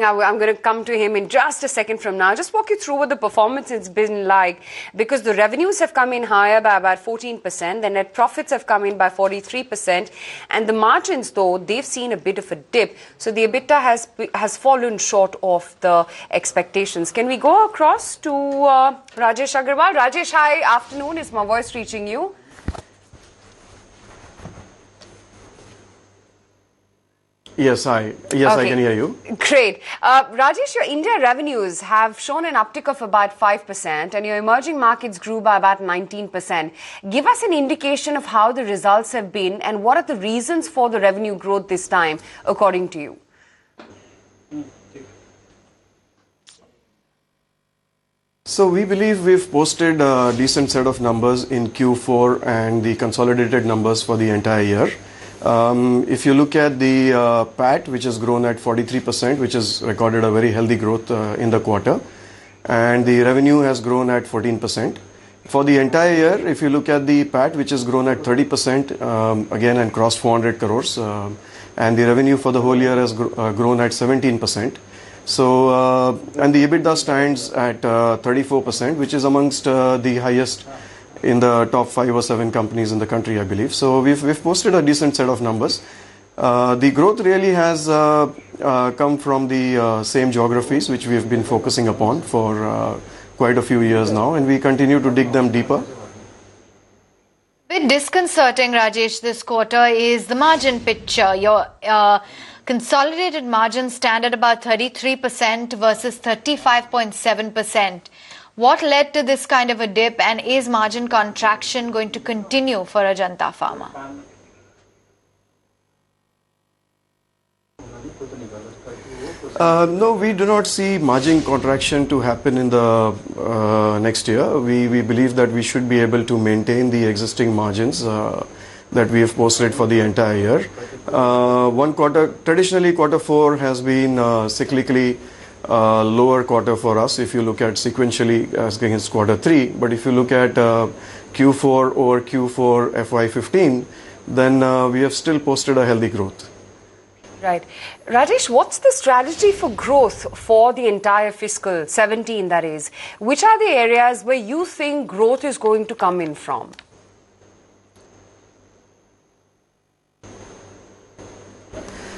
I'm going to come to him in just a second from now. Just walk you through what the performance has been like, because the revenues have come in higher by about 14%, the net profits have come in by 43%, and the margins, though, they've seen a bit of a dip. So the EBITDA has fallen short of the expectations. Can we go across to Rajesh Agarwal? Rajesh, hi, afternoon. Is my voice reaching you? Yes, I can hear you. Great. Rajesh, your India revenues have shown an uptick of about 5% and your emerging markets grew by about 19%. Give us an indication of how the results have been and what are the reasons for the revenue growth this time, according to you? So we believe we've posted a decent set of numbers in Q4 and the consolidated numbers for the entire year. If you look at the PAT, which has grown at 43%, which has recorded a very healthy growth in the quarter, and the revenue has grown at 14%. For the entire year, if you look at the PAT, which has grown at 30%, again, and crossed 400 crores, and the revenue for the whole year has grown at 17%. So, and the EBITDA stands at 34%, which is amongst the highest in the top 5 or 7 companies in the country, I believe. So we've posted a decent set of numbers. The growth really has come from the same geographies which we've been focusing upon for quite a few years now, and we continue to dig them deeper. A bit disconcerting, Rajesh, this quarter is the margin picture. Your consolidated margins stand at about 33% versus 35.7%. What led to this kind of a dip, and is margin contraction going to continue for Ajanta Pharma? No, we do not see margin contraction to happen in the next year. We believe that we should be able to maintain the existing margins that we have posted for the entire year. Traditionally, quarter 4 has been cyclically lower quarter for us if you look at sequentially as against quarter 3. But if you look at Q4 over Q4 FY15, then we have still posted a healthy growth. Right. Rajesh, what's the strategy for growth for the entire fiscal 17, that is? Which are the areas where you think growth is going to come in from?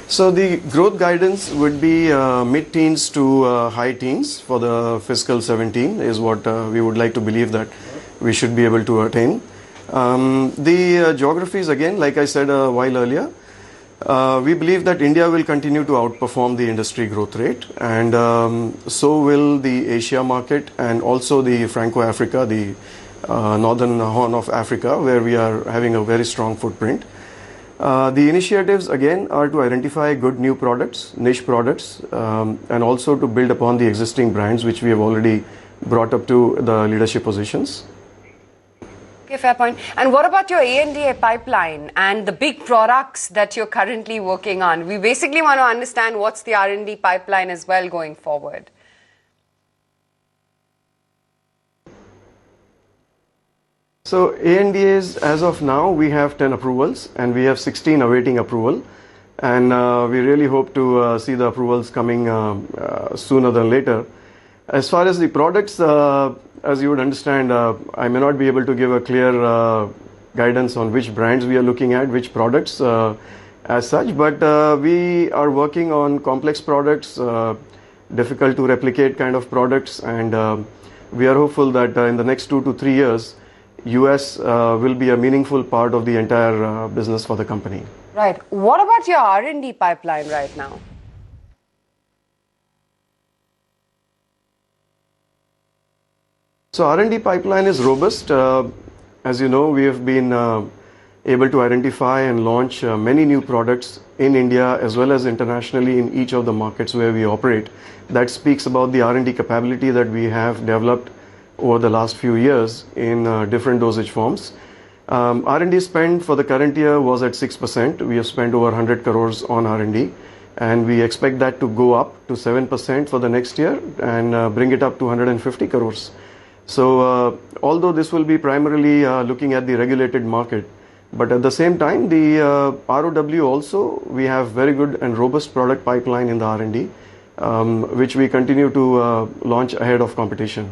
So the growth guidance would be mid-teens to high teens for the fiscal 17 is what we would like to believe that we should be able to attain. The geographies, again, like I said a while earlier, we believe that India will continue to outperform the industry growth rate, and so will the Asia market and also the Franco-Africa, the northern horn of Africa, where we are having a very strong footprint. The initiatives, again, are to identify good new products, niche products, and also to build upon the existing brands which we have already brought up to the leadership positions. Okay, fair point. And what about your ANDA pipeline and the big products that you're currently working on? We basically want to understand what's the R&D pipeline as well going forward. So ANDAs, as of now, we have 10 approvals and we have 16 awaiting approval. And we really hope to see the approvals coming sooner than later. As far as the products, as you would understand, I may not be able to give a clear guidance on which brands we are looking at, which products as such. But we are working on complex products, difficult to replicate kind of products. And we are hopeful that in the next 2 to 3 years, US will be a meaningful part of the entire business for the company. Right. What about your R&D pipeline right now? So R&D pipeline is robust. As you know, we have been able to identify and launch many new products in India as well as internationally in each of the markets where we operate. That speaks about the R&D capability that we have developed over the last few years in different dosage forms. R&D spend for the current year was at 6%. We have spent over 100 crores on R&D, and we expect that to go up to 7% for the next year and bring it up to 150 crores. So although this will be primarily looking at the regulated market, but at the same time, the ROW also, we have very good and robust product pipeline in the R&D. which we continue to launch ahead of competition.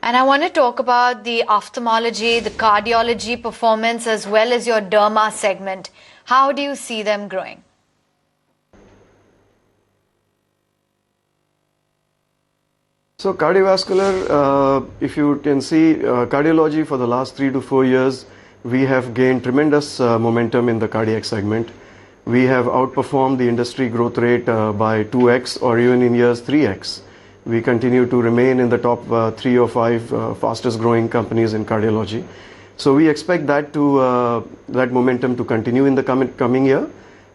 And I want to talk about the ophthalmology, the cardiology performance, as well as your derma segment. How do you see them growing? So cardiovascular, if you can see, cardiology for the last 3 to 4 years, we have gained tremendous momentum in the cardiac segment. We have outperformed the industry growth rate by 2x or even in years 3x. We continue to remain in the top 3 or 5 fastest growing companies in cardiology. So we expect that momentum to continue in the coming year.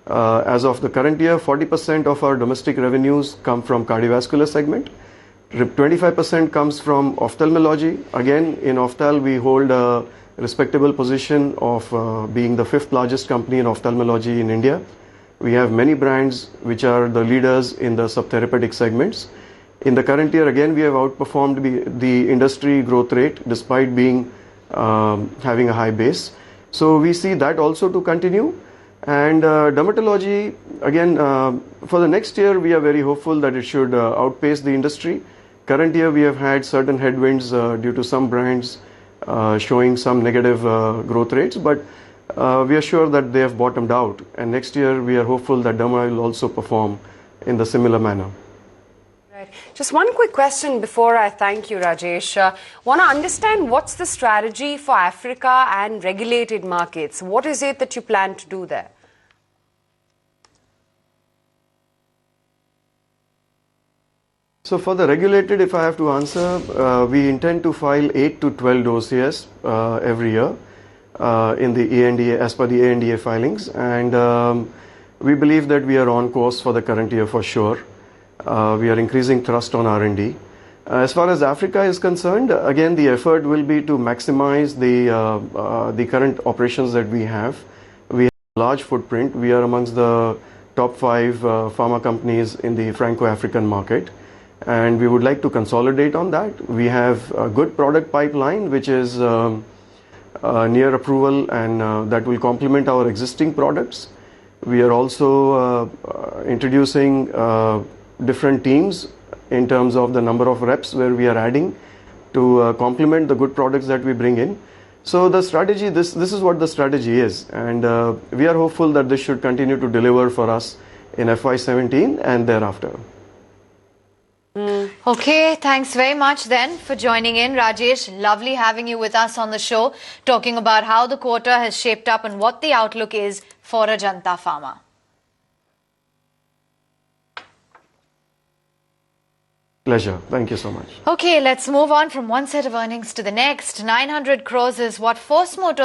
As of the current year, 40% of our domestic revenues come from cardiovascular segment. 25% comes from ophthalmology. Again, in ophthalm, we hold a respectable position of being the 5th largest company in ophthalmology in India. We have many brands which are the leaders in the subtherapeutic segments. In the current year, again, we have outperformed the industry growth rate despite being having a high base. So we see that also to continue. And dermatology, again, for the next year, we are very hopeful that it should outpace the industry. Current year, we have had certain headwinds due to some brands showing some negative growth rates, but we are sure that they have bottomed out. And next year, we are hopeful that derma will also perform in the similar manner. Right. Just one quick question before I thank you, Rajesh. Want to understand what's the strategy for Africa and regulated markets? What is it that you plan to do there? So for the regulated, if I have to answer, we intend to file 8 to 12 dossiers every year in the ANDA, as per the ANDA filings, and we believe that we are on course for the current year for sure. We are increasing thrust on R&D. As far as Africa is concerned, again, the effort will be to maximize the current operations that we have. We have a large footprint. We are amongst the top 5 pharma companies in the Franco-African market, and we would like to consolidate on that. We have a good product pipeline which is near approval, and that will complement our existing products. We are also introducing different teams in terms of the number of reps where we are adding to complement the good products that we bring in. So the strategy, this is what the strategy is, and we are hopeful that this should continue to deliver for us in FY17 and thereafter. Okay, thanks very much then for joining in, Rajesh. Lovely having you with us on the show, talking about how the quarter has shaped up and what the outlook is for Ajanta Pharma. Pleasure. Thank you so much. Okay, let's move on from one set of earnings to the next. 900 crores is what Force Motors